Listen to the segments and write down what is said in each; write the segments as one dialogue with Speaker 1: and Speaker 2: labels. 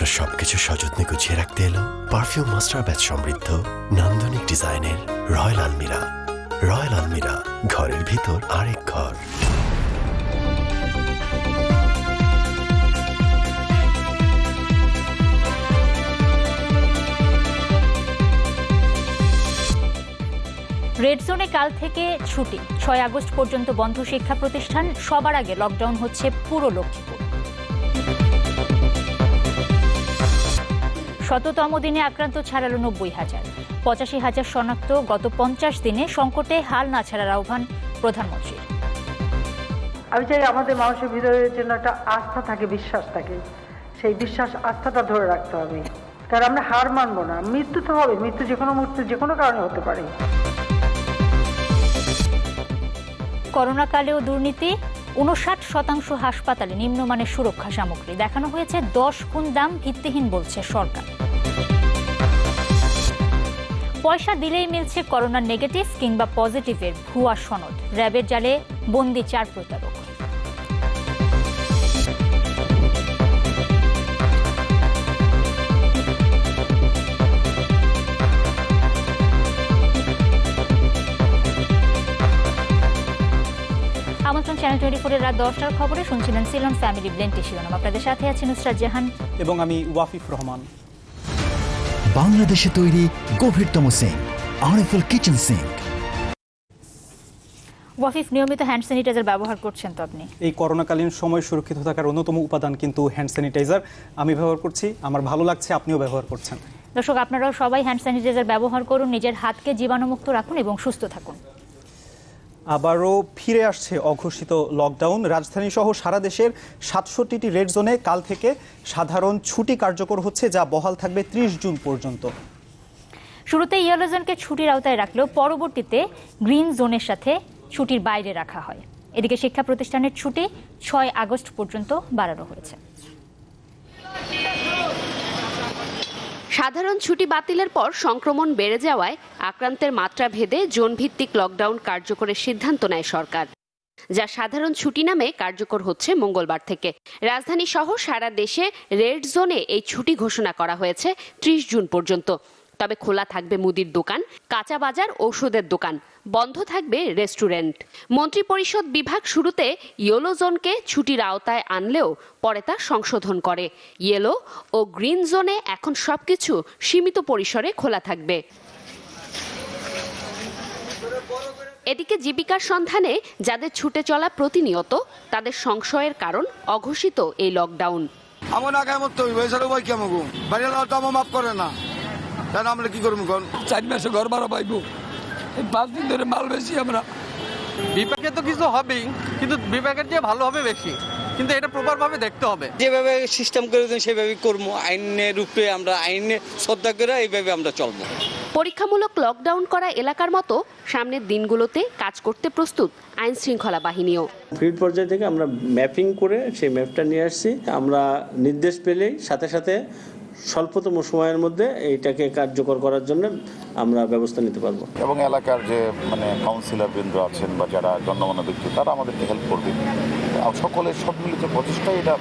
Speaker 1: আমরা সবকিছু সযত্নে গুছিয়ে রাখতে এলো পারফিউম মাস্টার ব্যাচ সমৃদ্ধ নান্দনিক ডিজাইনের রয়্যাল আলমিরা। রয়্যাল আলমিরা, ঘরের ভিতর আরেক ঘর।
Speaker 2: রেড জোনে কাল থেকে ছুটি, 6 আগস্ট পর্যন্ত বন্ধ শিক্ষা প্রতিষ্ঠান। সবার আগে লকডাউন হচ্ছে পুরো লক্ষ্মীপুর। ১৭তম দিনে আক্রান্ত ছাড়ালো ৯০,০০০, ৮৫,০০০ শনাক্ত। গত ৫০ দিনে সংকটে হাল না ছাড়ার আহ্বান প্রধানমন্ত্রীর।
Speaker 3: আমি চাই আমাদের মানুষের ভিতরে যেন একটা আস্থা থাকে, বিশ্বাস থাকে। সেই বিশ্বাস আস্থাটা ধরে রাখতে হবে, কারণ আমরা হার মানবো না। মৃত্যু তো হবে, মৃত্যু যে কোনো মুহূর্তে যে কোনো কারণে হতে পারে।
Speaker 2: করোনাকালেও দুর্নীতি, ৫৯% হাসপাতালে নিম্নমানের সুরক্ষা সামগ্রী। দেখানো হয়েছে 10 গুণ দাম, ভিত্তিহীন বলছে সরকার। পয়সা দিলেই মিলছে করোনার নেগেটিভ কিংবা পজিটিভের ভুয়া সনদ। র্যাবের জালে বন্দি 4 প্রতারক। আমন্ত্রণ চ্যানেল 24-এর রাত 10টার খবরে। শুনছিলেন সিলন ফ্যামিলি ব্লেন্ড শিরোনাম। আপনাদের সাথে আছি নুসরাত জাহান
Speaker 4: এবং আমি ওয়াফিফ রহমান।
Speaker 5: বাংলাদেশে তৈরি গভীরতম সিঙ্ক, আরএফএল কিচেন সিঙ্ক।
Speaker 2: ওয়াফিফ, নিয়মিত হ্যান্ড স্যানিটাইজার ব্যবহার করছেন তো আপনি?
Speaker 4: এই করোনাকালীন সময় সুরক্ষিত থাকার অন্যতম উপাদান কিন্তু হ্যান্ড স্যানিটাইজার। আমি ব্যবহার করছি, আমার ভালো লাগছে, আপনিও ব্যবহার করছেন।
Speaker 2: দর্শক, আপনারাও সবাই হ্যান্ড স্যানিটাইজার ব্যবহার করুন, নিজের হাতকে জীবাণুমুক্ত রাখুন এবং সুস্থ থাকুন।
Speaker 4: আবারও ফিরে আসছে অঘোষিত লকডাউন। রাজধানী সহ সারা দেশের ৬৭টি রেড জোনে কাল থেকে সাধারণ ছুটি কার্যকর হচ্ছে, যা বহাল থাকবে ৩০ জুন পর্যন্ত।
Speaker 2: শুরুতে ইয়েলো জোনকে ছুটির আওতায় রাখলেও পরবর্তীতে গ্রিন জোনের সাথে ছুটির বাইরে রাখা হয়। এদিকে শিক্ষা প্রতিষ্ঠানের ছুটি ৬ আগস্ট পর্যন্ত বাড়ানো হয়েছে।
Speaker 6: সাধারণ ছুটি বাতিলের পর সংক্রমণ বেড়ে যাওয়ায় আক্রান্তের মাত্রা ভেদে জোনভিত্তিক লকডাউন কার্যকরের সিদ্ধান্ত নেয় সরকার, যা সাধারণ ছুটি নামে কার্যকর হচ্ছে মঙ্গলবার থেকে। রাজধানী সহ সারা দেশে রেড জোনে এই ছুটি ঘোষণা করা হয়েছে ৩০ জুন পর্যন্ত। তবে খোলা থাকবে মুদির দোকান, কাঁচা বাজার, ঔষধের দোকান। বন্ধ থাকবে রেস্টুরেন্ট। মন্ত্রিপরিষদ বিভাগ শুরুতে ইয়েলো জোনকে ছুটির আওতায় আনলেও পরে তা সংশোধন করে। ইয়েলো ও গ্রিন জোনে এখন সবকিছু সীমিত পরিসরে খোলা থাকবে। এদিকে জীবিকার সন্ধানে যাদের ছুটে চলা প্রতিনিয়ত, তাদের সংশয়ের কারণ অঘোষিত এই লকডাউন।
Speaker 7: মাফ করে না, আমরা কি করবো? 4 মাসে ঘর ভাড়া পাইবো, 5 দিন ধরে মাল বেশি। আমরা
Speaker 8: বিপাকে তো কিছু হবেই, কিন্তু বিপাকের চেয়ে ভালো হবে বেশি, কিন্তু এটা প্রপার ভাবে দেখতে হবে।
Speaker 9: যেভাবে সিস্টেম করে দেন সেভাবে করবো, আইনের রূপে আমরা আইনে শ্রদ্ধা করে এইভাবে আমরা চলবো।
Speaker 6: পরীক্ষামূলক লকডাউন করা এলাকার মতো সামনের দিনগুলোতে কাজ করতে প্রস্তুত আইন শৃঙ্খলা বাহিনীও।
Speaker 10: ফিল্ড পর্যায় থেকে আমরা ম্যাপিং করে সেই ম্যাপটা নিয়ে আসছি। আমরা নির্দেশ পেলেই সাথে সাথে স্বল্পতম সময়ের মধ্যে এইটাকে কার্যকর করার জন্য আমরা ব্যবস্থা নিতে পারবো।
Speaker 11: এবং এলাকার যে কাউন্সিলর বৃন্দ আছেন বা যারা গণ্যমান্য ব্যক্তি, তারা আমাদেরকে হেল্প করবে। সকলের সম্মিলিত প্রচেষ্টায় এটা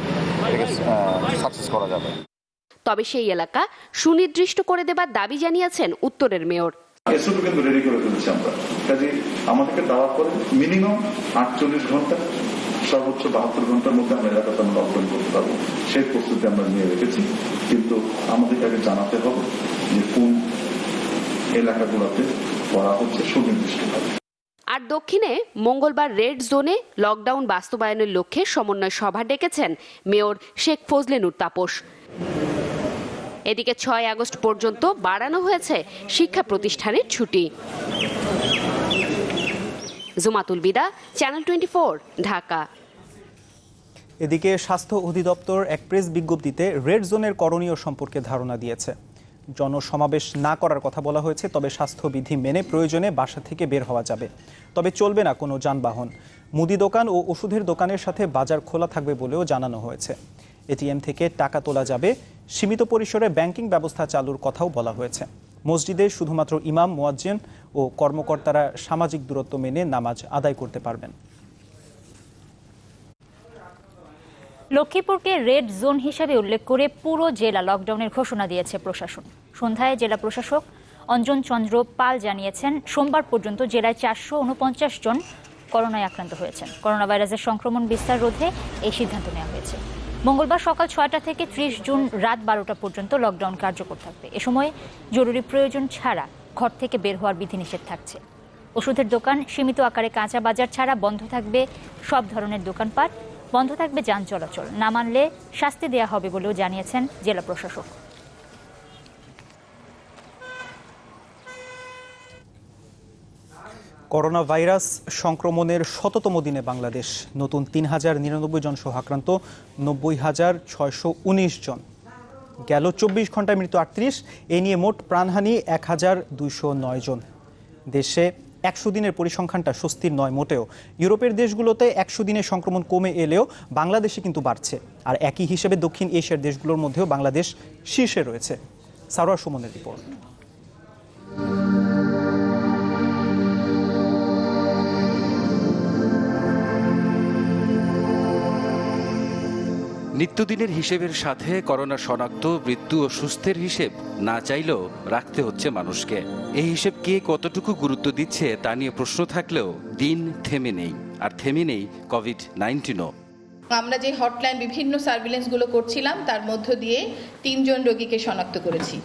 Speaker 11: সাকসেস করা যাবে।
Speaker 6: তবে সেই এলাকা সুনির্দিষ্ট করে দেবার দাবি জানিয়েছেন উত্তরের মেয়র।
Speaker 12: এসওপি কিন্তু রেডি করে ফেলেছি আমরা, কাজে আমাদেরকে দেওয়ার পরে মিনিমাম 48 ঘন্টা, সর্বোচ্চ 72 ঘন্টার মধ্যে আমরা এলাকাতে আমরা অর্পণ করতে পারবো। সেই প্রস্তুতি আমরা নিয়ে রেখেছি, কিন্তু আমাদেরকে আগে জানাতে হবে যে কোন এলাকাগুলোতে করা হচ্ছে সুনির্দিষ্টভাবে।
Speaker 6: আর দক্ষিণে মঙ্গলবার রেড জোনে লকডাউন বাস্তবায়নের লক্ষ্যে সমন্বয় সভা ডেকেছেন মেয়র শেখ ফজলে নূর তাপস। এদিকে 6 আগস্ট পর্যন্ত বাড়ানো হয়েছে শিক্ষা প্রতিষ্ঠানের ছুটি। জুমাতুল বিদা, চ্যানেল 24, ঢাকা।
Speaker 4: এদিকে স্বাস্থ্য অধিদপ্তর এক প্রেস বিজ্ঞপ্তিতে রেড জোনের করণীয় সম্পর্কে ধারণা দিয়েছে। জনসমাবেশ না করার কথা বলা হয়েছে, তবে স্বাস্থ্যবিধি মেনে প্রয়োজনে বাসা থেকে বের হওয়া যাবে। তবে চলবে না কোনো যানবাহন। মুদি দোকান ও ওষুধের দোকানের সাথে বাজার খোলা থাকবে বলেও জানানো হয়েছে। এটিএম থেকে টাকা তোলা যাবে। সীমিত পরিসরে ব্যাংকিং ব্যবস্থা চালুর কথাও বলা হয়েছে। মসজিদে শুধুমাত্র ইমাম, মুয়াজ্জিন ও কর্মকর্তারা সামাজিক দূরত্ব মেনে নামাজ আদায় করতে পারবেন।
Speaker 2: লক্ষ্মীপুরকে রেড জোন হিসেবে উল্লেখ করে পুরো জেলা লকডাউনের ঘোষণা দিয়েছে প্রশাসন। সন্ধ্যায় জেলা প্রশাসক অঞ্জন চন্দ্র পাল জানিয়েছেন, সোমবার পর্যন্ত জেলায় 449 জন করোনায় আক্রান্ত হয়েছেন। করোনা ভাইরাসের সংক্রমণ বিস্তার রোধে এই সিদ্ধান্ত নেওয়া হয়েছে। মঙ্গলবার সকাল 6টা থেকে 30 জুন রাত 12টা পর্যন্ত লকডাউন কার্যকর থাকবে। এ সময় জরুরি প্রয়োজন ছাড়া ঘর থেকে বের হওয়ার বিধিনিষেধ থাকছে। ওষুধের দোকান, সীমিত আকারে কাঁচা বাজার ছাড়া বন্ধ থাকবে সব ধরনের দোকানপাট, বন্ধ থাকবে যান চলাচল। না মানলে শাস্তি দেওয়া হবে বলেও জানিয়েছেন জেলা প্রশাসক।
Speaker 4: করোনা ভাইরাস সংক্রমণের শততম দিনে বাংলাদেশ নতুন 3099 জন সহ আক্রান্ত 90,619 জন। গেল 24 ঘন্টায় মৃত্যু 38, এ নিয়ে মোট প্রাণহানি 1209 জন। দেশে 100 দিনের পরিসংখ্যানটা স্বস্তির নয় মোটেও। ইউরোপের দেশগুলোতে 100 দিনে সংক্রমণ কমে এলেও বাংলাদেশে কিন্তু বাড়ছে। আর একই হিসেবে দক্ষিণ এশিয়ার দেশগুলোর মধ্যেও বাংলাদেশ শীর্ষে রয়েছে। সারোয়ার সুমনের রিপোর্ট।
Speaker 13: নিত্যদিনের হিসেবের সাথে করোনা শনাক্ত, মৃত্যু ও সুস্থের হিসেব না চাইলেও রাখতে হচ্ছে মানুষকে। এই হিসেব কে কতটুকু গুরুত্ব দিচ্ছে তা নিয়ে প্রশ্ন থাকলেও দিন থেমে নেই, আর থেমে নেই কোভিড-19ও।
Speaker 14: আমরা যে হটলাইন বিভিন্ন সার্ভিলেন্সগুলো করছিলাম তার মধ্য দিয়ে 3 জন রোগীকে শনাক্ত করেছি।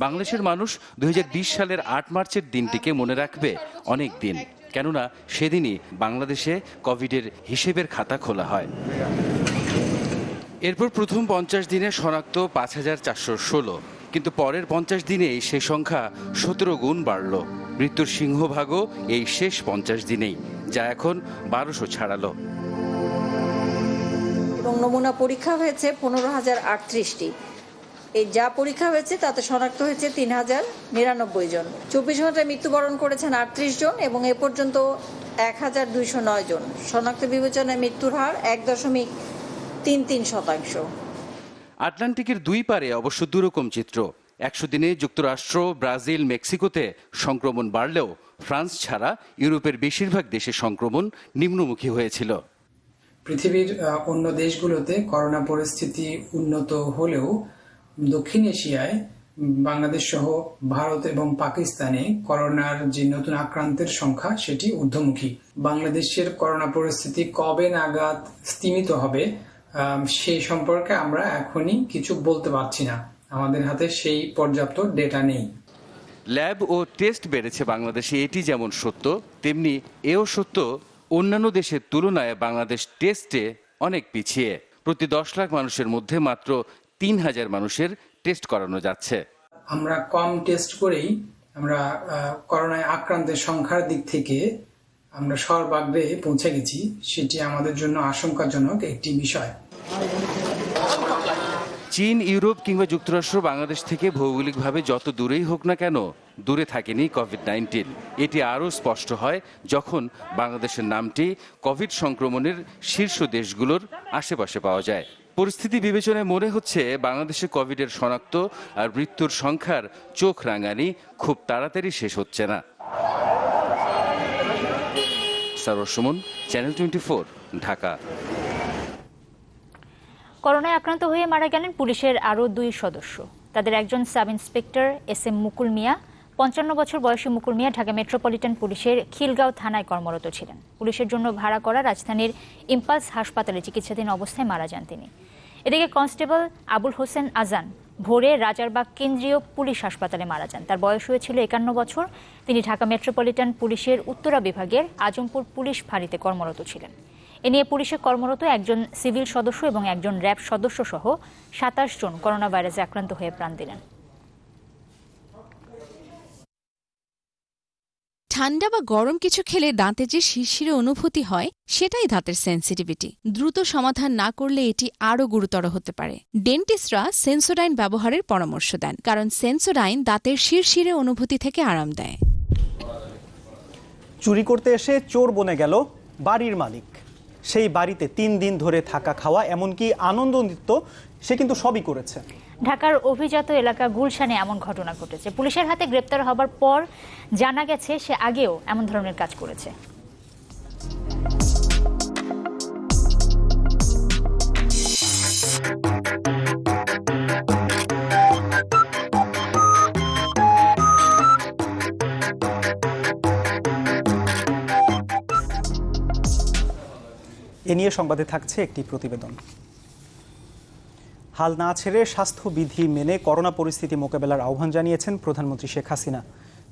Speaker 13: বাংলাদেশের মানুষ 2020 সালের 8 মার্চের দিনটিকে মনে রাখবে অনেক দিন, কেননা সেদিনই বাংলাদেশে কোভিডের হিসেবের খাতা খোলা হয়। এরপর প্রথম 50 দিনে শনাক্ত 5416, কিন্তু পরের 50 দিনেই সে সংখ্যা 17 গুণ বাড়ল। মৃত্যুর সিংহভাগও এই শেষ 50 দিনেই, যা এখন 1200 ছাড়ালো।
Speaker 15: এবং নমুনা পরীক্ষা হয়েছে 15,038টি। এই যা পরীক্ষা হয়েছে তাতে শনাক্ত হয়েছে 3099 জন। 24 ঘন্টায় মৃত্যুবরণ করেছেন 38 জন এবং এ পর্যন্ত 1209 জন। শনাক্ত বিবেচনায় মৃত্যুর হার 1.33%।
Speaker 13: আটলান্টিকের দুই পারে অবশ্য দুরকম চিত্র। 100 দিনে যুক্তরাষ্ট্র, ব্রাজিল, মেক্সিকোতে সংক্রমণ বাড়লেও ফ্রান্স ছাড়া ইউরোপের বেশিরভাগ দেশে সংক্রমণ নিম্নমুখী হয়েছিল।
Speaker 16: পৃথিবীর অন্য দেশগুলোতে করোনা পরিস্থিতি উন্নত হলেও দক্ষিণ এশিয়ায় বাংলাদেশ সহ ভারত এবং পাকিস্তানে করোনার যে নতুন আক্রান্তের সংখ্যা সেটি ঊর্ধ্বমুখী। বাংলাদেশের করোনা পরিস্থিতি কবে নাগাদ স্তিমিত হবে সেই সম্পর্কে আমরা এখনই কিছু বলতে পারছি না। আমাদের হাতে সেই পর্যাপ্ত ডেটা নেই।
Speaker 13: ল্যাব ও টেস্ট বেড়েছে বাংলাদেশে, এটি যেমন সত্য, তেমনি এও সত্য অন্যান্য দেশের তুলনায় বাংলাদেশ টেস্টে অনেক পিছিয়ে। প্রতি 10 লাখ মানুষের মধ্যে মাত্র 3000 মানুষের টেস্ট করানো যাচ্ছে।
Speaker 16: আমরা কম টেস্ট করেই আমরা করোনায় আক্রান্তের সংখ্যার দিক থেকে আমরা সর্বাগ্রে পৌঁছে গেছি, সেটি আমাদের জন্য আশঙ্কাজনক একটি বিষয়।
Speaker 13: চীন, ইউরোপ কিংবা যুক্তরাষ্ট্র বাংলাদেশ থেকে ভৌগোলিকভাবে যত দূরেই হোক না কেন, দূরে থাকেনি কোভিড-19। এটি আরও স্পষ্ট হয় যখন বাংলাদেশের নামটি কোভিড সংক্রমণের শীর্ষ দেশগুলোর আশেপাশে পাওয়া যায়। পরিস্থিতি বিবেচনায় মনে হচ্ছে বাংলাদেশে কোভিডের শনাক্ত আর মৃত্যুর সংখ্যার চোখ রাঙানি খুব তাড়াতাড়ি শেষ হচ্ছে না। সারোয়ার সুমন, চ্যানেল 24, ঢাকা।
Speaker 2: করোনায় আক্রান্ত হয়ে মারা গেলেন পুলিশের আরও 2 সদস্য। তাদের একজন সাব ইন্সপেক্টর SM মুকুল মিয়া। 55 বছর বয়সী মুকুল মিয়া ঢাকা মেট্রোপলিটন পুলিশের খিলগাঁও থানায় কর্মরত ছিলেন। পুলিশের জন্য ভাড়া করা রাজধানীর ইম্পালস হাসপাতালে চিকিৎসাধীন অবস্থায় মারা যান তিনি। এদিকে কনস্টেবল আবুল হোসেন আজান ভোরে রাজারবাগ কেন্দ্রীয় পুলিশ হাসপাতালে মারা যান। তার বয়স হয়েছিল 51 বছর। তিনি ঢাকা মেট্রোপলিটন পুলিশের উত্তরা বিভাগের আজমপুর পুলিশ ফাঁড়িতে কর্মরত ছিলেন। এ নিয়ে পুলিশে কর্মরত একজন সিভিল সদস্য এবং একজন র্যাব সদস্য সহ 27 জন করোনা ভাইরাসে আক্রান্ত হয়ে প্রাণ দিলেন।
Speaker 17: ঠান্ডা বা গরম কিছু খেলে দাঁতে যে শিরশিরে অনুভূতি হয়, সেটাই দাঁতের সেন্সিটিভিটি। দ্রুত সমাধান না করলে এটি আরও গুরুতর হতে পারে। ডেন্টিস্টরা সেন্সোডাইন ব্যবহারের পরামর্শ দেন, কারণ সেন্সোডাইন দাঁতের শিরশিরে অনুভূতি থেকে আরাম দেয়।
Speaker 4: চুরি করতে এসে চোর বনে গেল বাড়ির মালিক। সেই বাড়িতে 3 দিন ধরে থাকা, খাওয়া, এমনকি আনন্দ নৃত্য, সে কিন্তু সবই করেছে।
Speaker 2: ঢাকার অভিজাত এলাকা গুলশানে এমন ঘটনা ঘটেছে। পুলিশের হাতে গ্রেপ্তার হবার পর জানা গেছে সে আগেও এমন ধরনের কাজ করেছে।
Speaker 4: এ নিয়ে সংবাদে থাকছে একটি প্রতিবেদন। হাল না ছেড়ে স্বাস্থ্যবিধি মেনে করোনা পরিস্থিতি মোকাবেলার আহ্বান জানিয়েছেন প্রধানমন্ত্রী Sheikh Hasina.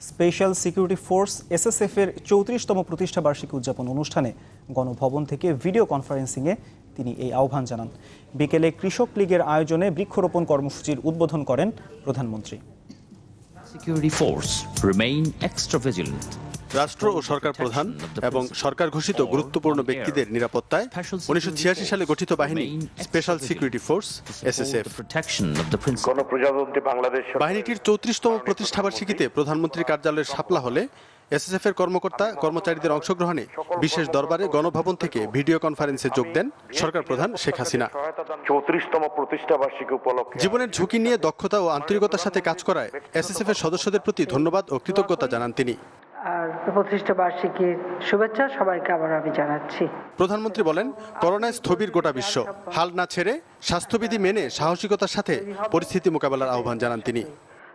Speaker 4: Special security force SSF এর 34তম প্রতিষ্ঠা বার্ষিকী উদযাপন অনুষ্ঠানে গণভবন থেকে ভিডিও কনফারেন্সিংয়ে তিনি এই আহ্বান জানান। বিকেলে কৃষক লীগের আয়োজনে বৃক্ষরোপণ কর্মসূচির উদ্বোধন করেন প্রধানমন্ত্রী।
Speaker 18: Security force remain extra vigilant.
Speaker 19: রাষ্ট্র ও সরকার প্রধান এবং সরকার ঘোষিত গুরুত্বপূর্ণ ব্যক্তিদের নিরাপত্তায় 1986 সালে গঠিত বাহিনী স্পেশাল সিকিউরিটি ফোর্স SSF। বাহিনীটির 34তম প্রতিষ্ঠাবার্ষিকীতে প্রধানমন্ত্রীর কার্যালয়ের শাপলা হলে SSF এর কর্মকর্তা কর্মচারীদের অংশগ্রহণে বিশেষ দরবারে গণভবন থেকে ভিডিও কনফারেন্সে যোগ দেন সরকার প্রধান শেখ হাসিনা।
Speaker 20: 34তম প্রতিষ্ঠাবার্ষিকী উপলক্ষে
Speaker 19: জীবনের ঝুঁকি নিয়ে দক্ষতা ও আন্তরিকতার সাথে কাজ করায় SSF এর সদস্যদের প্রতি ধন্যবাদ ও কৃতজ্ঞতা জানান তিনি।
Speaker 3: আর প্রতিষ্ঠা বার্ষিকীর শুভেচ্ছা সবাইকে আবার আমি জানাচ্ছি।
Speaker 19: প্রধানমন্ত্রী বলেন, করোনায় স্থবির গোটা বিশ্ব, হাল না ছেড়ে স্বাস্থ্যবিধি মেনে সাহসিকতার সাথে পরিস্থিতি মোকাবেলার আহ্বান জানান তিনি।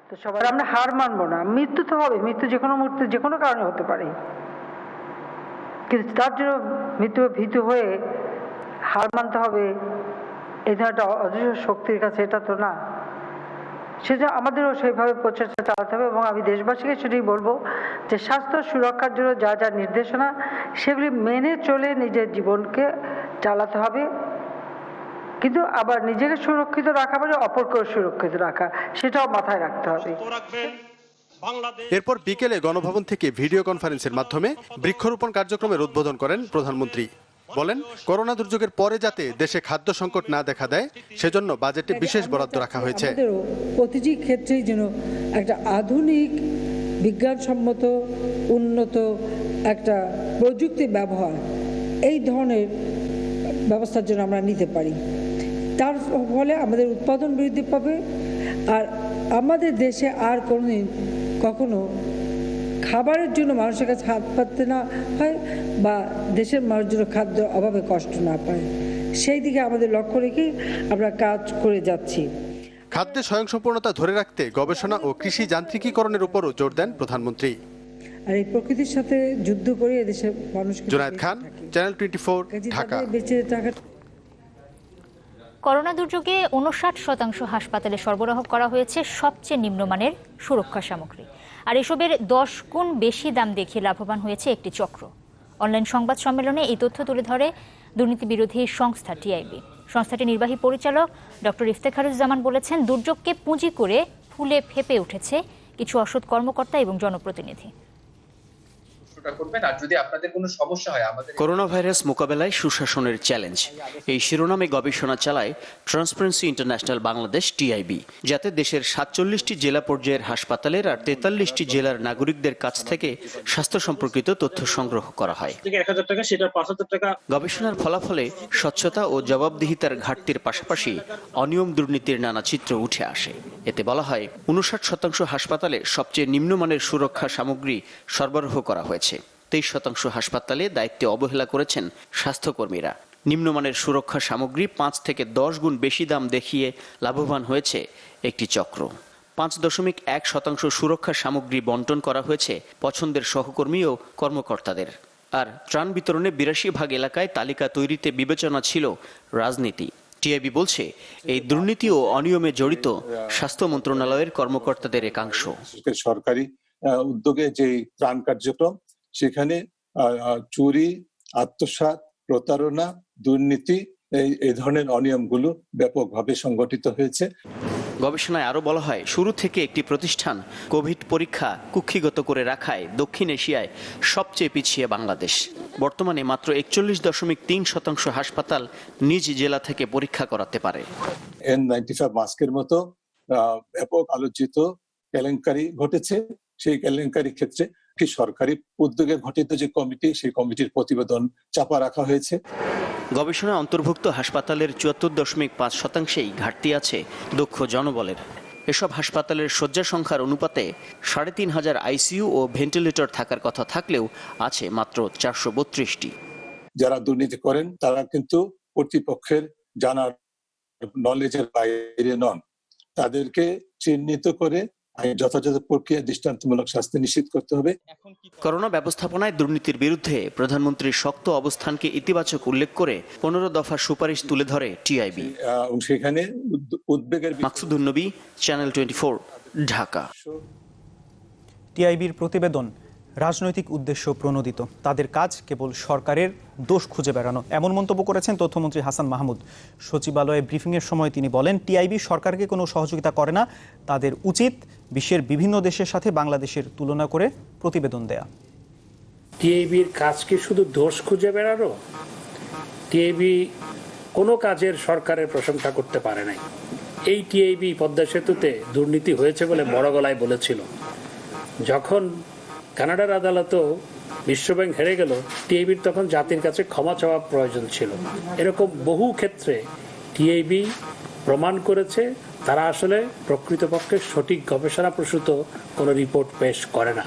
Speaker 3: তো সবাই আমরা হার মানবো না, মৃত্যু তো হবে, মৃত্যু যে কোনো মুহূর্তে যে কোনো কারণে হতে পারে, কিন্তু তার জন্য মৃত্যু ভীতু হয়ে হার মানতে হবে এই ধরনের একটা অদৃশ্য শক্তির কাছে, এটা তো না। সেটা আমাদেরও সেইভাবে প্রচেষ্টা চালাতে হবে এবং আমি দেশবাসীকে সেটাই বলবো যে স্বাস্থ্য সুরক্ষার জন্য যা যা নির্দেশনা সেগুলি মেনে চলে নিজের জীবনকে চালাতে হবে, কিন্তু আবার নিজেকে সুরক্ষিত রাখা মানে অপরকেও সুরক্ষিত রাখা, সেটাও মাথায় রাখতে হবে।
Speaker 19: এরপর বিকেলে গণভবন থেকে ভিডিও কনফারেন্সের মাধ্যমে বৃক্ষরোপণ কার্যক্রমের উদ্বোধন করেন প্রধানমন্ত্রী। বলেন, করোনা দুর্যোগের পরে যাতে দেশে খাদ্য সংকট না দেখা দেয় সেজন্য বাজেটে বিশেষ বরাদ্দ রাখা হয়েছে।
Speaker 3: প্রতিটি ক্ষেত্রেই যেন একটা আধুনিক বিজ্ঞানসম্মত উন্নত একটা প্রযুক্তি ব্যবহার এই ধরনের ব্যবস্থার জন্য আমরা নিতে পারি। তার ফলে আমাদের উৎপাদন বৃদ্ধি পাবে আর আমাদের দেশে আর কোনোদিন কখনো খাবারের জন্য মানুষের কাছে হাত পাততে না হয় বা দেশের মানুষ যেন খাদ্য অভাবে কষ্ট না পায়, সেই দিকে আমাদের লক্ষ্য রেখেই আমরা কাজ করে যাচ্ছি।
Speaker 19: খাদ্যে স্বয়ংসম্পূর্ণতা ধরে রাখতে গবেষণা ও কৃষি যান্ত্রিকীকরণের উপরও জোর দেন প্রধানমন্ত্রী।
Speaker 3: আর এই প্রকৃতির সাথে যুদ্ধ করে এদেশের মানুষকে।
Speaker 19: জুনায়েদ খান, চ্যানেল 24, ঢাকা।
Speaker 2: করোনা দুর্যোগে 59% হাসপাতালে সরবরাহ করা হয়েছে সবচেয়ে নিম্নমানের সুরক্ষা সামগ্রী, আর এসবের 10 গুণ বেশি দাম দেখিয়ে লাভবান হয়েছে একটি চক্র। অনলাইন সংবাদ সম্মেলনে এই তথ্য তুলে ধরে দুর্নীতি বিরোধী সংস্থা TIB। সংস্থাটির নির্বাহী পরিচালক ডক্টর ইফতেখারুজ্জামান বলেছেন, দুর্যোগকে পুঁজি করে ফুলে ফেপে উঠেছে কিছু অসৎ কর্মকর্তা এবং জনপ্রতিনিধি।
Speaker 21: করোনা ভাইরাস মোকাবেলায় সুশাসনের চ্যালেঞ্জ, এই শিরোনামে গবেষণা চালায় ট্রান্সপারেন্সি ইন্টারন্যাশনাল বাংলাদেশ TIB, যাতে দেশের 47টি জেলা পর্যায়ের হাসপাতালের আর 43টি জেলার নাগরিকদের কাছ থেকে স্বাস্থ্য সম্পর্কিত তথ্য সংগ্রহ করা হয়। গবেষণার ফলাফলে স্বচ্ছতা ও জবাবদিহিতার ঘাটতির পাশাপাশি অনিয়ম দুর্নীতির নানা চিত্র উঠে আসে। এতে বলা হয় 59% হাসপাতালে সবচেয়ে নিম্নমানের সুরক্ষা সামগ্রী সরবরাহ করা হয়েছে। 23% হাসপাতালে দায়িত্বে অবহেলা করেছেন স্বাস্থ্যকর্মীরা। নিম্নমানের সুরক্ষা সামগ্রী 5 থেকে 10 গুণ বেশি দাম দেখিয়ে লাভবান হয়েছে একটি চক্র। 5.1% সুরক্ষা সামগ্রী বন্টন করা হয়েছে পছন্দের সহকর্মী ও কর্মকর্তাদের। আর ত্রাণ বিতরণে 82% এলাকায় তালিকা তৈরিতে বিবেচনা ছিল রাজনীতি। TIB বলছে, এই দুর্নীতি ও অনিয়মে জড়িত স্বাস্থ্য মন্ত্রণালয়ের কর্মকর্তাদের একাংশ।
Speaker 22: সরকারি উদ্যোগে যে ত্রাণ কার্যক্রম, সেখানে চুরি, আত্মসাৎ, প্রতারণা, দুর্নীতি এই ধরনের অনিয়মগুলো ব্যাপকভাবে সংগঠিত হয়েছে।
Speaker 21: গবেষণায় আরো বলা হয়, শুরু থেকে একটি প্রতিষ্ঠান কোভিড পরীক্ষা কুক্ষিগত করে রাখায় দক্ষিণ এশিয়ায় সবচেয়ে পিছিয়ে বাংলাদেশ। বর্তমানে মাত্র 41.3% হাসপাতাল নিজ জেলা থেকে পরীক্ষা করাতে পারে।
Speaker 22: N95 মাস্কের মতো ব্যাপক আলোচিত কেলেঙ্কারি ঘটেছে। সেই কেলেঙ্কারি ক্ষেত্রে কি সরকারি উদ্যোগে ঘটিত যে কমিটি, সেই কমিটির প্রতিবেদন চাপা রাখা হয়েছে।
Speaker 21: গবেষণায় অন্তর্ভুক্ত হাসপাতালের 74.5%ই ঘাটতি আছে দক্ষ জনবলের। এসব হাসপাতালের শয্যা সংখ্যার অনুপাতে 3,500 ICU ও ভেন্টিলেটর থাকার কথা থাকলেও আছে মাত্র 432টি।
Speaker 22: যারা দুর্নীতি করেন তারা কিন্তু কর্তৃপক্ষের জানার নলেজের বাইরে নন, তাদেরকে চিহ্নিত করে যথাযথ প্রক্রিয়া দৃষ্টান্তমূলক শাস্তি নিশ্চিত করতে হবে।
Speaker 21: করোনা ব্যবস্থাপনায় দুর্নীতির বিরুদ্ধে প্রধানমন্ত্রীর শক্ত অবস্থানকে ইতিবাচক উল্লেখ করে 15 দফা সুপারিশ তুলে ধরে টিআইবি।
Speaker 22: সেখানে উদ্বেগের
Speaker 21: মাকসুদুন নবী, চ্যানেল 24, ঢাকা।
Speaker 4: টিআইবির প্রতিবেদন রাজনৈতিক উদ্দেশ্য প্রণোদিত, তাদের কাজ কেবল সরকারের দোষ খুঁজে বেড়ানো, এমন মন্তব্য করেছেন তথ্যমন্ত্রী হাসান মাহমুদ। সচিবালয়ে ব্রিফিংয়ের সময় তিনি বলেন, টিআইবি সরকারকে কোনো সহযোগিতা করে না, তাদের উচিত বিশ্বের বিভিন্ন দেশের সাথে বাংলাদেশের তুলনা করে প্রতিবেদন দেয়া।
Speaker 1: টিআইবির কাজ কি শুধু দোষ খুঁজে বেড়ানো? টিআইবি কোনো কাজের সরকারের প্রশংসা করতে পারে নাই। এই টিআইবি পদ্মা সেতুতে দুর্নীতি হয়েছে বলে বড় গলায় বলেছিল। যখন কানাডার আদালতও বিশ্বব্যাংক হেরে গেল, টিআইবির তখন জাতির কাছে ক্ষমা চাওয়া প্রয়োজন ছিল। এরকম বহু ক্ষেত্রে টিআইবি প্রমাণ করেছে তারা আসলে প্রকৃতপক্ষে সঠিক গবেষণা প্রসূত কোনো রিপোর্ট পেশ করে না।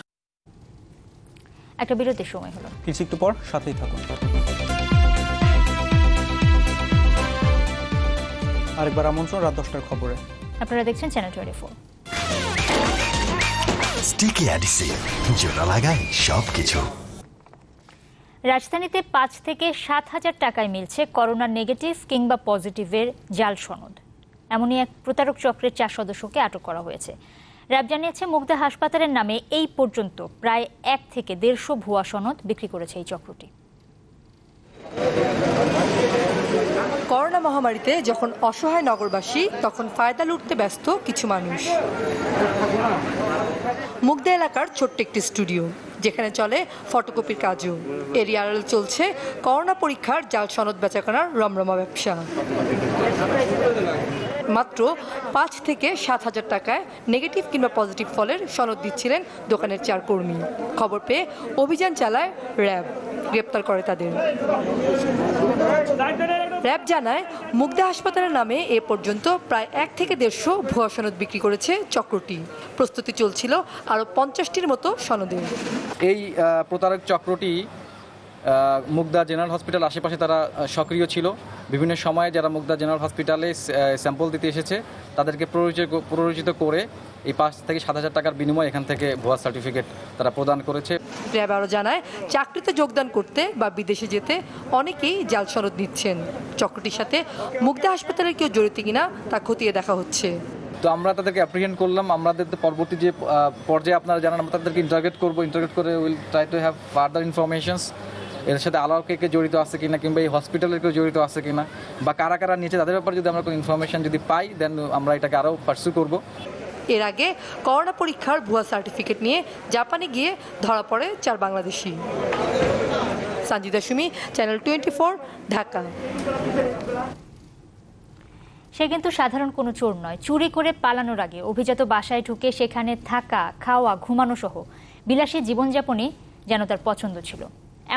Speaker 2: একটা বিরতির সময় হলো,
Speaker 4: কিছু একটু পর সাথেই থাকুন। আরেকবার আমন্ত্রণ রাত 10টার খবরে।
Speaker 2: আপনারা দেখছেন চ্যানেল 24।
Speaker 5: স্টিকি অ্যাডিসিভ, জোড়া লাগায় সবকিছু।
Speaker 2: রাজধানীতে 5 থেকে 7,000 টাকায় মিলছে করোনা নেগেটিভ কিংবা পজিটিভের জাল সনদ। এমনই এক প্রতারক চক্রের 4 সদস্যকে আটক করা হয়েছে। র্যাব জানিয়েছে, মুগদা হাসপাতালের নামে এই পর্যন্ত প্রায় 1 থেকে 150 ভুয়া সনদ বিক্রি করেছে এই চক্রটি।
Speaker 23: করোনা মহামারীতে যখন অসহায় নগরবাসী, তখন ফায়দা লুটতে ব্যস্ত কিছু মানুষ। মুগদা এলাকার ছোট্ট একটি স্টুডিও, যেখানে চলে ফটোকপির কাজও। এরই আড়ালে চলছে করোনা পরীক্ষার জাল সনদ বেচাকেনার রমরমা ব্যবসা। মাত্র 5 থেকে 7,000 টাকায় নেগেটিভ কিংবা পজিটিভ ফলের সনদ দিচ্ছিলেন দোকানের 4 কর্মী। খবর পেয়ে অভিযান চালায় র্যাব, গ্রেপ্তার করে তাদের। র্যাব জানায়, মুগদা হাসপাতালের নামে এ পর্যন্ত প্রায় 1 থেকে 150 ভুয়া সনদ বিক্রি করেছে চক্রটি। প্রস্তুতি চলছিল আরও 50টির মতো সনদের।
Speaker 24: এই প্রতারক চক্রটি মুগদা জেনারেল হসপিটাল আশেপাশে তারা সক্রিয় ছিল। বিভিন্ন সময়ে যারা মুগদা জেনারেল হসপিটালে স্যাম্পল দিতে এসেছে তাদেরকে প্ররোচিত করে এই 5 থেকে 7,000 টাকার বিনিময়ে এখান থেকে ভুয়া সার্টিফিকেট তারা প্রদান করেছে।
Speaker 23: র্যাব আরও জানায়, চাকরিতে যোগদান করতে বা বিদেশে যেতে অনেকেই জাল সনদ নিচ্ছেন। চক্রটির সাথে মুগদা হাসপাতালের কেউ জড়িত কিনা তা খতিয়ে দেখা হচ্ছে।
Speaker 24: তো আমরা তাদেরকে অ্যাপ্রিহেন্ড করলাম। আমাদের পরবর্তী যে পর্যায়ে আপনারা জানান, আমরা তাদেরকে ইন্টারোগেট করে will try to have further informations. এর সাথে আলাও কে জড়িত আছে কিনা, কিংবা এই হসপিটালের কেউ জড়িত আছে কিনা, বা কারা কারা নিচে, তাদের ব্যাপারে যদি আমরা কোনো ইনফরমেশন যদি পাই, দেন আমরা এটাকে আরও পার্সু করব।
Speaker 23: এর আগে করোনা পরীক্ষার ভুয়া সার্টিফিকেট নিয়ে জাপানে গিয়ে ধরা পড়ে 4 বাংলাদেশি। সঞ্জিদা সুমি, চ্যানেল 24, ঢাকা।
Speaker 2: সে কিন্তু সাধারণ কোনো চোর নয়। চুরি করে পালানোর আগে অভিজাত বাসায় ঢুকে সেখানে থাকা, খাওয়া, ঘুমানো সহ বিলাসী জীবনযাপনই যেন তার পছন্দ ছিল।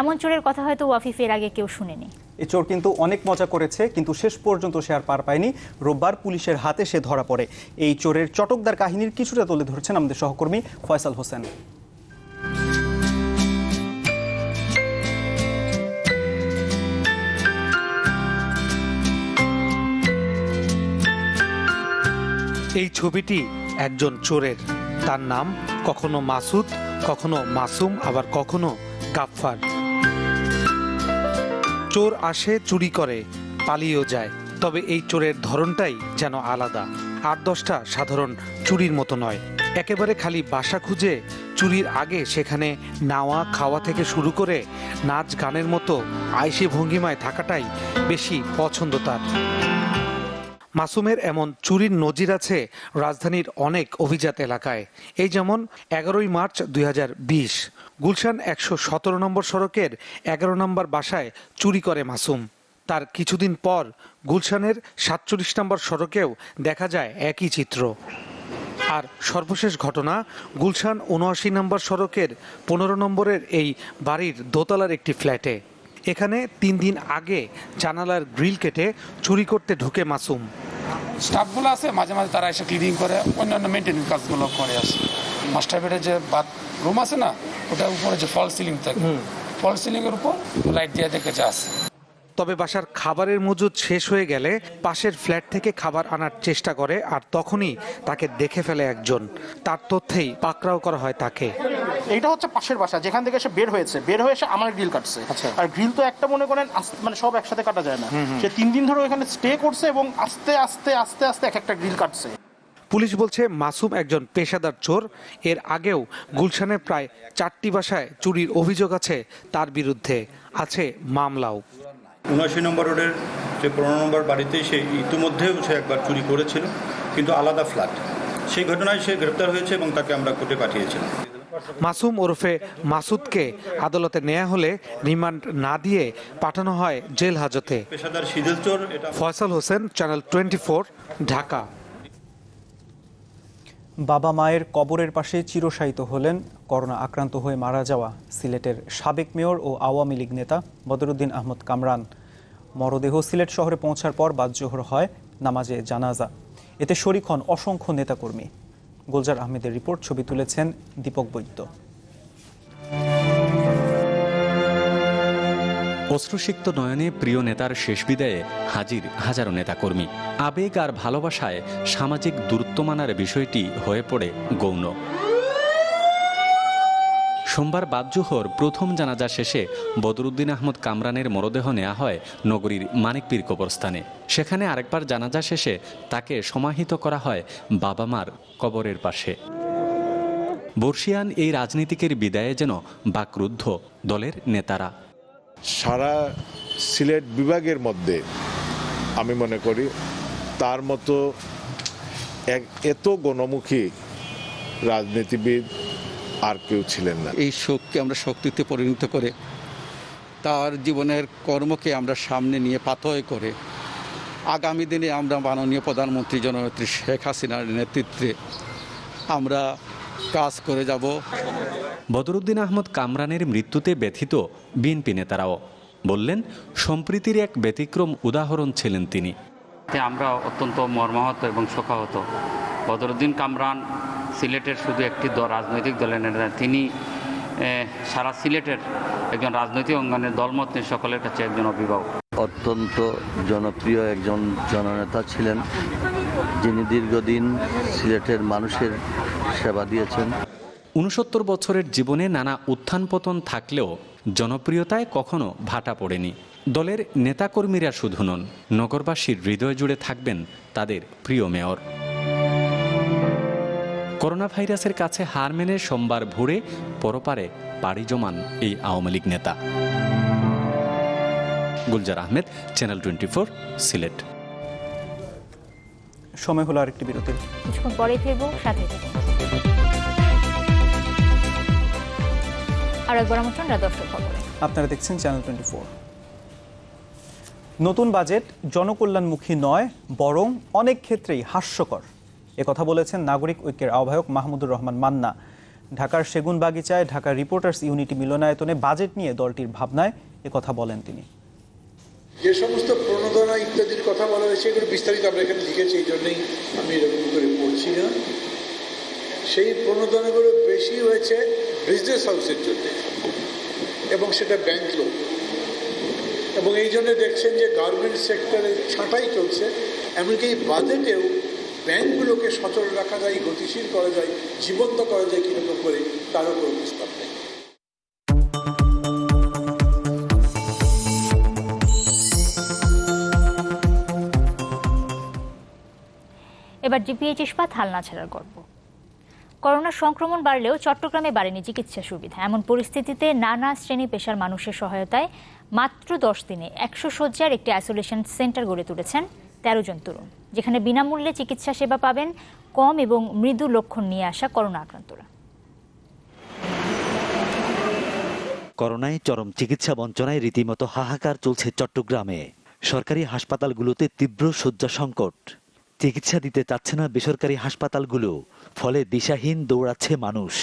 Speaker 2: এমন চোরের কথা হয়তো ওয়াফিফ এর আগে কেউ শুনেনি।
Speaker 4: এই চোর কিন্তু অনেক মজা করেছে, কিন্তু শেষ পর্যন্ত সে আর পার পায়নি। রোববার পুলিশের হাতে সে ধরা পড়ে। এই চোরের চটকদার কাহিনীর কিছুটা তুলে ধরেছেন আমাদের সহকর্মী ফয়সাল হোসেন।
Speaker 25: এই ছবিটি একজন চোরের। তার নাম কখনো মাসুদ, কখনো মাসুম, আবার কখনো গাফফার। চোর আসে, চুরি করে, পালিয়েও যায়। তবে এই চোরের ধরনটাই যেন আলাদা। 8-10টা সাধারণ চুরির মতো নয়। একেবারে খালি বাসা খুঁজে চুরির আগে সেখানে নাওয়া খাওয়া থেকে শুরু করে নাচ গানের মতো আইসি ভঙ্গিমায় থাকাটাই বেশি পছন্দ তার। মাসুমের এমন চুরির নজির আছে রাজধানীর অনেক অভিজাত এলাকায়। এই যেমন 11ই মার্চ 2020 গুলশান 117 নম্বর সড়কের 11 নম্বর বাসায় চুরি করে মাসুম। তার কিছুদিন পর গুলশানের 47 নম্বর সড়কেও দেখা যায় একই চিত্র। আর সর্বশেষ ঘটনা গুলশান 79 নম্বর সড়কের 15 নম্বরের এই বাড়ির দোতলার একটি ফ্ল্যাটে। এখানে 3 দিন আগে জানালার গ্রিল কেটে চুরি করতে ঢুকে মাসুম।
Speaker 26: স্টাফগুলো আছে, মাঝে মাঝে তারা এসে ক্লিনিং করে, অন্যান্য মেনটেন্স কাজগুলো করে আসে। মাস্টার বেডের যে বাথরুম আছে না, ওটার উপরে যে ফল সিলিং থাকে, ফল সিলিং এর উপর লাইট দিয়ে দেখে যে আছে।
Speaker 25: তবে বাসার খাবারের মজুদ শেষ হয়ে গেলে পাশের ফ্ল্যাট থেকে খাবার আনার চেষ্টা করে, আর তখনই তাকে দেখে ফেলে একজন। তার তথ্যেই পাকড়াও করা হয় তাকে।
Speaker 7: এইটা হচ্ছে পাশের বাসা, যেখান থেকে সে বের হয়ে এসে আমার গ্রিল কাটছে। আর গ্রিল তো একটা মনে করেন মানে সব একসাথে কাটা যায় না। সে 3 দিন ধরে ওখানে স্টে করছে এবং আস্তে আস্তে আস্তে আস্তে এক একটা গ্রিল কাটছে।
Speaker 25: পুলিশ বলছে মাসুম একজন পেশাদার চোর। এর আগেও গুলশানের প্রায় 4টি বাসায় চুরির অভিযোগ আছে তার বিরুদ্ধে, আছে মামলাও।
Speaker 8: 79 নম্বর রোডের যে 15 নম্বর বাড়িতেই সে ইতিমধ্যেও সে একবার চুরি করেছিল, কিন্তু আলাদা ফ্ল্যাট। সেই ঘটনায় সে গ্রেপ্তার হয়েছে এবং তাকে আমরা কোর্টে পাঠিয়েছিলাম।
Speaker 25: মাসুম ওরফে মাসুদকে আদালতে নেওয়া হলে রিমান্ড না দিয়ে পাঠানো হয় জেল হাজতে।
Speaker 8: পেশাদার সিজেল চোর।
Speaker 25: ফয়সাল হোসেন, চ্যানেল 24, ঢাকা।
Speaker 4: বাবা মায়ের কবরের পাশে চিরশায়িত হলেন করোনা আক্রান্ত হয়ে মারা যাওয়া সিলেটের সাবেক মেয়র ও আওয়ামী লীগ নেতা বদরুদ্দিন আহমদ কামরান। মরদেহ সিলেট শহরে পৌঁছার পর বাদ জোহর হয় নামাজে জানাজা। এতে শরিক হন অসংখ্য নেতাকর্মী। গুলজার আহমেদের রিপোর্ট, ছবি তুলেছেন দীপক বৈদ্য।
Speaker 9: অশ্রুসিক্ত নয়নে প্রিয় নেতার শেষ বিদায়ে হাজির হাজারো নেতাকর্মী। আবেগ আর ভালোবাসায় সামাজিক দূরত্ব মানার বিষয়টি হয়ে পড়ে গৌণ। সোমবার বাদজোহর প্রথম জানাজা শেষে বদরুদ্দিন আহমদ কামরানের মরদেহ নেওয়া হয় নগরীর মানিকপীর কবরস্থানে। সেখানে আরেকবার জানাজা শেষে তাকে সমাহিত করা হয় বাবা মার কবরের পাশে। বর্ষিয়ান এই রাজনীতিকের বিদায়ে যেন বাকরুদ্ধ দলের নেতারা।
Speaker 10: সারা সিলেট বিভাগের মধ্যে আমি মনে করি তার মতো এত গণমুখী রাজনীতিবিদ আর কেউ ছিলেন না।
Speaker 11: এই শোককে আমরা শক্তিতে পরিণত করে তার জীবনের কর্মকে আমরা সামনে নিয়ে পাথয় করে আগামী দিনে আমরা মাননীয় প্রধানমন্ত্রী জননেত্রী শেখ হাসিনার নেতৃত্বে আমরা কাজ করে যাব।
Speaker 9: বদরুদ্দিন আহমদ কামরানের মৃত্যুতে ব্যথিত বিএনপি নেতারাও বললেন, সম্প্রীতির এক ব্যতিক্রম উদাহরণ ছিলেন তিনি।
Speaker 12: আমরা অত্যন্ত মর্মাহত এবং শোকাহত। বদরুদ্দিন কামরান সিলেটের শুধু একটি রাজনৈতিক দলের নেতা, তিনি সারা সিলেটের একজন রাজনৈতিক অঙ্গনের দলমত সকলের কাছে একজন অভিভাবক।
Speaker 27: অত্যন্ত জনপ্রিয় একজন জননেতা ছিলেন, যিনি দীর্ঘদিন সিলেটের মানুষের সেবা দিয়েছেন।
Speaker 9: 69 বছরের জীবনে নানা উত্থান পতন থাকলেও জনপ্রিয়তায় কখনো ভাটা পড়েনি। দলের নেতাকর্মীরা শুধু নন, নগরবাসীর হৃদয় জুড়ে থাকবেন তাদের প্রিয় মেয়র। করোনা ভাইরাসের কাছে হার মেনে সোমবার ভোরে পরপারে পাড়ি জমান এই আওয়ামী লীগ নেতা। গুলজার আহমেদ, চ্যানেল 24, সিলেট।
Speaker 4: সময় হলো আরেকটি বিরতির।
Speaker 2: কিছুক্ষণ পরে ফিরবো, সাথে থাকুন। আর একবার আমন্ত্রণ দর্শক খবরে।
Speaker 4: আপনারা দেখছেন চ্যানেল 24। নতুন বাজেট জনকল্যাণমুখী নয়, বরং অনেক ক্ষেত্রেই হাস্যকর, একথা বলেছেন নাগরিক ঐক্যের আহ্বায়ক মাহমুদুর রহমান মান্না। ঢাকার সেগুনবাগিচায় ঢাকা রিপোর্টার্স ইউনিটি মিলনায়তনে বাজেট নিয়ে দলটির ভাবনায় একথা বলেন তিনি।
Speaker 28: যে সমস্ত প্রণোদনা ইত্যাদির কথা বলা হয়েছে এগুলো বিস্তারিত আমরা এখানে লিখেছি, এই জন্যই আমি এরকম করে পড়ছি না। সেই প্রণোদনাগুলো বেশি হয়েছে বিজনেস হাউসের জন্য এবং সেটা ব্যাংক লোন, এবং এই জন্য দেখছেন যে গার্মেন্ট সেক্টরে ছাঁটাই চলছে। এমনকি এই বাজেটেও ব্যাংকগুলোকে সচল রাখা যায়, গতিশীল করা যায়, জীবন্ত করা যায় কীরকম করে তারও কোনো প্রস্তাব নেই।
Speaker 2: এবার জিপিএইচ ইস্পাত হালনা ছাড়ার গল্প। করোনা সংক্রমণ বাড়লেও চট্টগ্রামে বাড়েনি চিকিৎসা সুবিধা। এমন পরিস্থিতিতে নানা শ্রেণী পেশার মানুষের সহায়তায় মাত্র 10 দিনে 100 শয্যার একটি আইসোলেশন সেন্টার গড়ে তুলেছেন 13 জন তরুণ, যেখানে বিনামূল্যে চিকিৎসা সেবা পাবেন কম এবং মৃদু লক্ষণ নিয়ে আসা করোনা আক্রান্তরা।
Speaker 29: করোনায় চরম চিকিৎসা বঞ্চনায় রীতিমতো হাহাকার চলছে চট্টগ্রামে। সরকারি হাসপাতালগুলোতে তীব্র শয্যা সংকট। চিকিৎসা দিতে চাচ্ছে না বেসরকারি হাসপাতালগুলো, ফলে দিশাহীন দৌড়াচ্ছে মানুষ।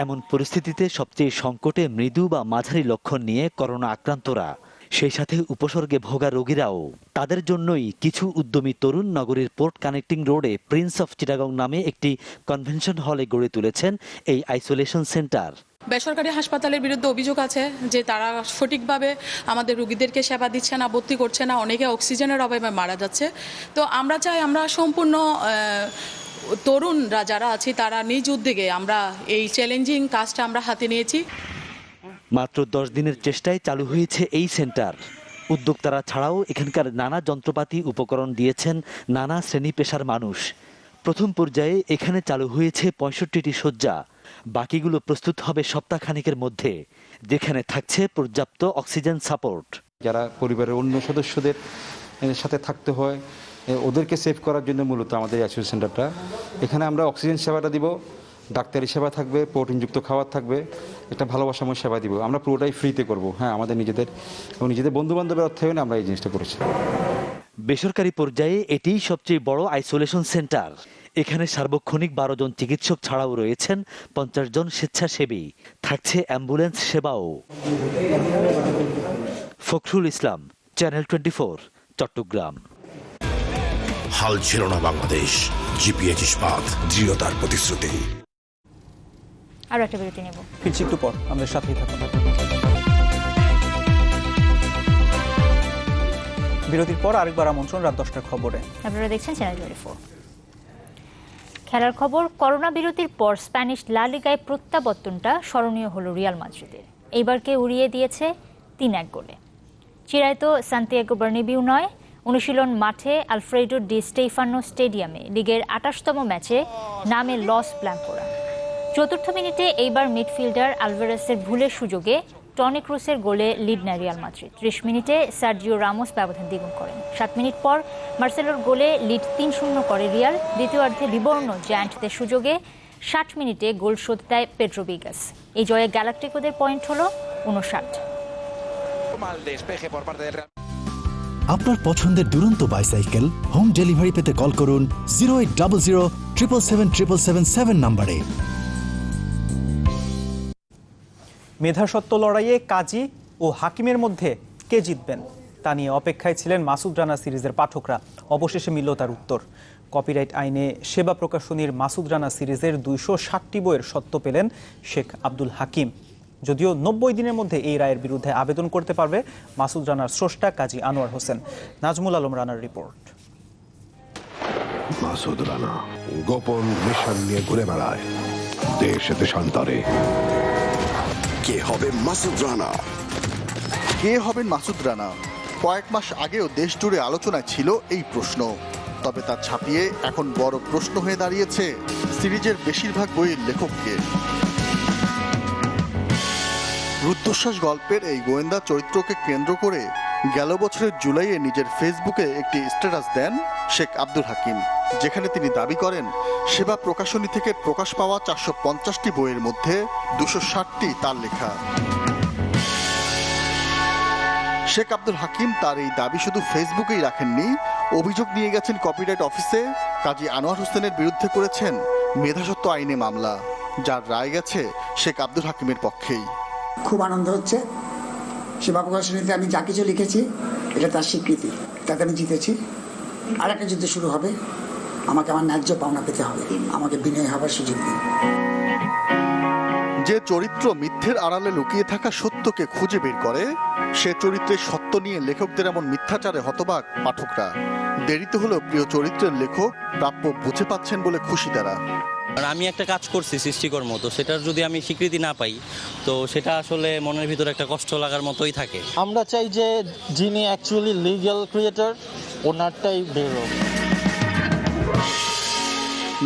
Speaker 29: এমন পরিস্থিতিতে সবচেয়ে সংকটে মৃদু বা মাঝারি লক্ষণ নিয়ে করোনা আক্রান্তরা, সেই সাথে উপসর্গে ভোগা রোগীরাও। তাদের জন্যই কিছু উদ্যমী তরুণ নগরীর পোর্ট কানেক্টিং রোডে প্রিন্স অফ চিটাগং নামে একটি কনভেনশন হলে গড়ে তুলেছেন এই আইসোলেশন সেন্টার।
Speaker 3: বেসরকারি হাসপাতালের বিরুদ্ধে অভিযোগ আছে যে তারা সঠিকভাবে আমাদের রোগীদেরকে সেবা দিচ্ছে না, ভর্তি করছে না, অনেকে অক্সিজেনের অভাবে মারা যাচ্ছে। তো আমরা চাই আমরা সম্পূর্ণ তরুণরা যারা আছি তারা নিজ উদ্যোগে আমরা এই চ্যালেঞ্জিং কাজটা আমরা হাতে নিয়েছি।
Speaker 29: মাত্র 10 দিনের চেষ্টায় চালু হয়েছে এই সেন্টার। উদ্যোক্তারা ছাড়াও এখানকার নানা যন্ত্রপাতি উপকরণ দিয়েছেন নানা শ্রেণী পেশার মানুষ। প্রথম পর্যায়ে এখানে চালু হয়েছে 65টি শয্যা, বাকিগুলো প্রস্তুত হবে সপ্তাহখানেকের মধ্যে, যেখানে থাকছে পর্যাপ্ত অক্সিজেন সাপোর্ট।
Speaker 6: যারা পরিবারের অন্য সদস্যদের সাথে থাকতে হয় ওদেরকে সেভ করার জন্য মূলত আমাদের আইসিইউ সেন্টারটা। এখানে আমরা অক্সিজেন সেবাটা দিব, ডাক্তারি সেবা থাকবে, প্রোটিনযুক্ত খাবার থাকবে, একটা ভালোবাসাময় সেবা দিব। আমরা পুরোটাই ফ্রিতে করব। হ্যাঁ, আমাদের নিজেদের এবং নিজেদের বন্ধু বান্ধবের অর্থায়নে আমরা এই জিনিসটা করেছি।
Speaker 29: বেসরকারি পর্যায়ে এটিই সবচেয়ে বড় আইসোলেশন সেন্টার। এখানে সার্বক্ষণিক 12 জন চিকিৎসক ছাড়াও রয়েছেন 50 জন স্বেচ্ছাসেবী। থাকছে অ্যাম্বুলেন্স সেবাও। ফখরুল ইসলাম, চ্যানেল 24, চট্টগ্রাম।
Speaker 13: হাল ছিল না বাংলাদেশ, জিপিএইচ ইস্পাত দৃঢ়তার প্রতিশ্রুতি।
Speaker 2: আর একটা বিরতি নেব,
Speaker 4: ফিরছি একটু পর, আমাদের সাথেই থাকুন। বিরতির পর আরেকবার আমন্ত্রণ রাত 10টার খবরে।
Speaker 2: আপনারা দেখছেন চ্যানেল 24। খেলার খবর। করোনা বিরতির পর স্প্যানিশ লা লিগায় প্রত্যাবর্তনটা স্মরণীয় হলো রিয়াল মাদ্রিদের। এইবারকে উড়িয়ে দিয়েছে 3-1 গোলে। চিরায়তো সান্তিয়াগো বার্নাবিউ নয়, অনুশীলন মাঠে আলফ্রেডো ডি স্টেফানো স্টেডিয়ামে লিগের 28তম ম্যাচে নামে লস ব্ল্যাঙ্কোরা। 4র্থ মিনিটে এইবার মিডফিল্ডার আলভারেসের ভুলের সুযোগে টনি ক্রুসের গোলে লিড নেয় রিয়াল মাদ্রিদ। 30 মিনিটে সার্জিও রামোস ব্যবধান দ্বিগুণ করেন। 7 মিনিট পর মার্সেলোর গোলে লিড 3-0 করে রিয়াল। দ্বিতীয়ার্ধে বিবর্ণ জায়ান্টদের সুযোগে 60 মিনিটে গোল শোধ দেয় পেড্রো ভিগাস। এই জয়ে গ্যালাকটিকোদের পয়েন্ট হল 59।
Speaker 5: আপনার পছন্দের দুরন্ত বাইসাইকেল হোম ডেলিভারি পেতে কল করুন 0800 777 777 নম্বরে।
Speaker 4: মেধাসত্ব লড়াইয়ে কাজী ও হাকিমের মধ্যে কে জিতবেন তা নিয়ে অপেক্ষায় ছিলেন মাসুদ রানা সিরিজের পাঠকরা। অবশেষে মিলল তার উত্তর। কপিরাইট আইনে সেবা প্রকাশনীর মাসুদ রানা সিরিজের 260টি বইয়ের সত্ত্ব পেলেন শেখ আব্দুল হাকিম। যদিও 90 দিনের মধ্যে এই রায়ের বিরুদ্ধে আবেদন করতে পারবে মাসুদ রানার স্রষ্টা কাজী আনোয়ার হোসেন। নাজমুল আলম রানার রিপোর্ট।
Speaker 13: মাসুদ রানা গোপন মিশন নিয়ে ঘুরে বেড়ায় দেশে দেশান্তরে। কে হবে মাসুদ রানা?
Speaker 14: কে হবেন মাসুদ রানা? কয়েক মাস আগেও দেশ জুড়ে আলোচনায় ছিল এই প্রশ্ন। তবে তা ছাপিয়ে এখন বড় প্রশ্ন হয়ে দাঁড়িয়েছে সিরিজের বেশিরভাগ বইয়ের লেখককে। রুদ্ধশ্বাস গল্পের এই গোয়েন্দা চরিত্রকে কেন্দ্র করে গেল বছরের জুলাইয়ে নিজের ফেসবুকে একটি স্ট্যাটাস দেন শেখ আব্দুল হাকিম, যেখানে তিনি দাবি করেন সেবা প্রকাশনী থেকে প্রকাশ পাওয়া 450টি বইয়ের মধ্যে 260টি তার লেখা। শেখ আব্দুল হাকিম তার এই দাবি শুধু ফেসবুকেই রাখেননি, অভিযোগ নিয়ে গেছেন কপিরাইট অফিসে। কাজী আনোয়ার হোসেনের বিরুদ্ধে করেছেন মেধাসত্ব আইনে মামলা, যার রায় গেছে শেখ আব্দুল হাকিমের পক্ষেই।
Speaker 15: খুব আনন্দ হচ্ছে। সেবা প্রকাশনীতে আমি যা কিছু লিখেছি এটা তার স্বীকৃতি, তাতে আমি জিতেছি। আর একটা যুদ্ধ শুরু হবে, আমাকে আমার ন্যায্য পাওনা পেতে হবে, আমাকে বিনয় হবার সুযোগ দিন।
Speaker 14: যে চরিত্র মিথ্যের আড়ালে লুকিয়ে থাকা সত্যকে খুঁজে বের করে, সে চরিত্রের সত্য নিয়ে লেখকদের এমন মিথ্যাচারে হতবাক পাঠকরা। দেরিতে হলেও প্রিয় চরিত্রের লেখক প্রাপ্য বুঝে পাচ্ছেন বলে খুশি তারা।
Speaker 16: আমি একটা কাজ করছি সৃষ্টিকর্ম, তো সেটার যদি আমি স্বীকৃতি না পাই তো সেটা আসলে মনের ভিতরে একটা কষ্ট লাগার মতোই থাকে।
Speaker 17: আমরা চাই যে যিনি অ্যাকচুয়ালি লিগ্যাল ক্রিয়েটর ওনারটাই বেরো।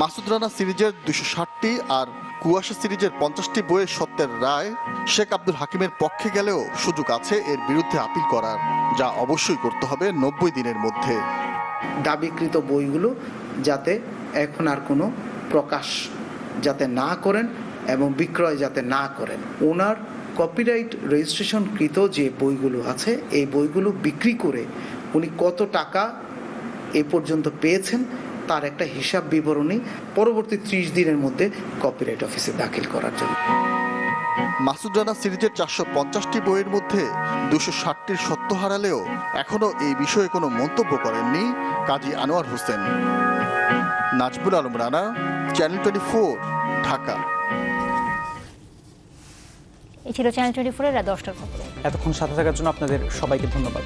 Speaker 14: মাসুদ রানা সিরিজের 260টি আর কুয়াশা সিরিজের 50টি বইয়ের সত্যের রায় শেখ আব্দুল হাকিমের পক্ষে গেলেও সুযোগ আছে এর বিরুদ্ধে আপিল করার, যা অবশ্যই করতে হবে 90 দিনের মধ্যে।
Speaker 15: দাবিকৃত বইগুলো যাতে এখন আর কোনো প্রকাশ যাতে না করেন এবং বিক্রয় যাতে না করেন। ওনার কপিরাইট রেজিস্ট্রেশনকৃত যে বইগুলো আছে এই বইগুলো বিক্রি করে উনি কত টাকা এ পর্যন্ত পেয়েছেন তার একটা হিসাব বিবরণী পরবর্তী 30 দিনের মধ্যে কপিরাইট অফিসে দাখিল করার জন্য।
Speaker 14: মাসুদ রানা সিরিজের 450টি বইয়ের মধ্যে 260টির সত্য হারালেও এখনো এই বিষয়ে কোনো মন্তব্য করেননি কাজী আনোয়ার হোসেন। নাজমুল আলম রানা, চ্যানেল 24, ঢাকা।
Speaker 2: এই ছিল চ্যানেল 24 এর রাত 10টার খবর।
Speaker 4: এতক্ষণ সাথে থাকার জন্য আপনাদের সবাইকে ধন্যবাদ।